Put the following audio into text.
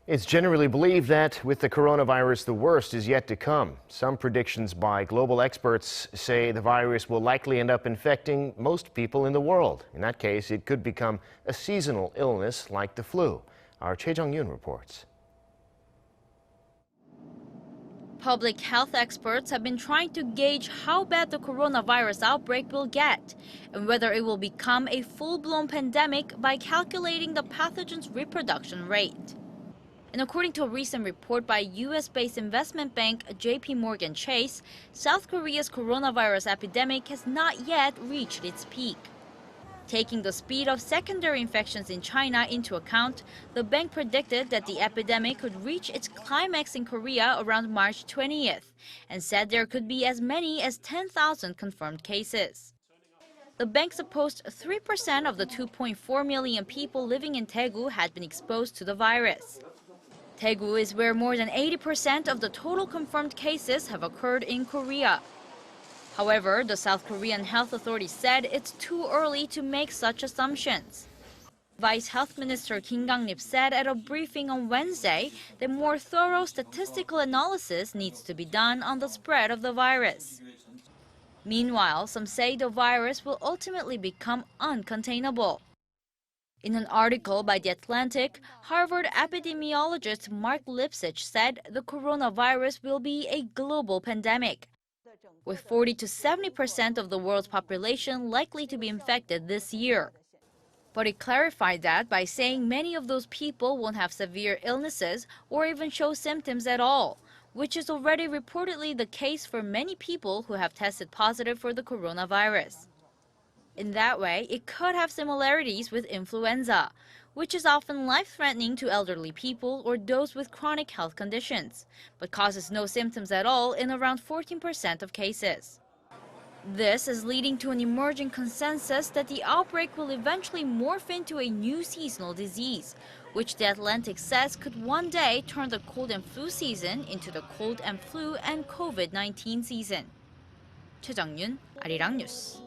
It's generally believed that with the coronavirus, the worst is yet to come. Some predictions by global experts say the virus will likely end up infecting most people in the world. In that case, it could become a seasonal illness like the flu. Our Choi Jung-yoon reports. Public health experts have been trying to gauge how bad the coronavirus outbreak will get and whether it will become a full-blown pandemic by calculating the pathogen's reproduction rate. And according to a recent report by U.S.-based investment bank J.P. Morgan Chase, South Korea's coronavirus epidemic has not yet reached its peak. Taking the speed of secondary infections in China into account, the bank predicted that the epidemic could reach its climax in Korea around March 20th, and said there could be as many as 10,000 confirmed cases. The bank supposed 3% of the 2.4 million people living in Daegu had been exposed to the virus. Daegu is where more than 80% of the total confirmed cases have occurred in Korea. However, the South Korean health authorities said it's too early to make such assumptions. Vice Health Minister Kim Kang-nip said at a briefing on Wednesday that more thorough statistical analysis needs to be done on the spread of the virus. Meanwhile, some say the virus will ultimately become uncontainable. In an article by The Atlantic, Harvard epidemiologist Mark Lipsitch said the coronavirus will be a global pandemic, with 40 to 70% of the world's population likely to be infected this year. But he clarified that by saying many of those people won't have severe illnesses or even show symptoms at all, which is already reportedly the case for many people who have tested positive for the coronavirus. In that way, it could have similarities with influenza, which is often life-threatening to elderly people or those with chronic health conditions, but causes no symptoms at all in around 14% of cases. This is leading to an emerging consensus that the outbreak will eventually morph into a new seasonal disease, which The Atlantic says could one day turn the cold and flu season into the cold and flu and COVID-19 season. Choi Jung-yoon, Arirang News.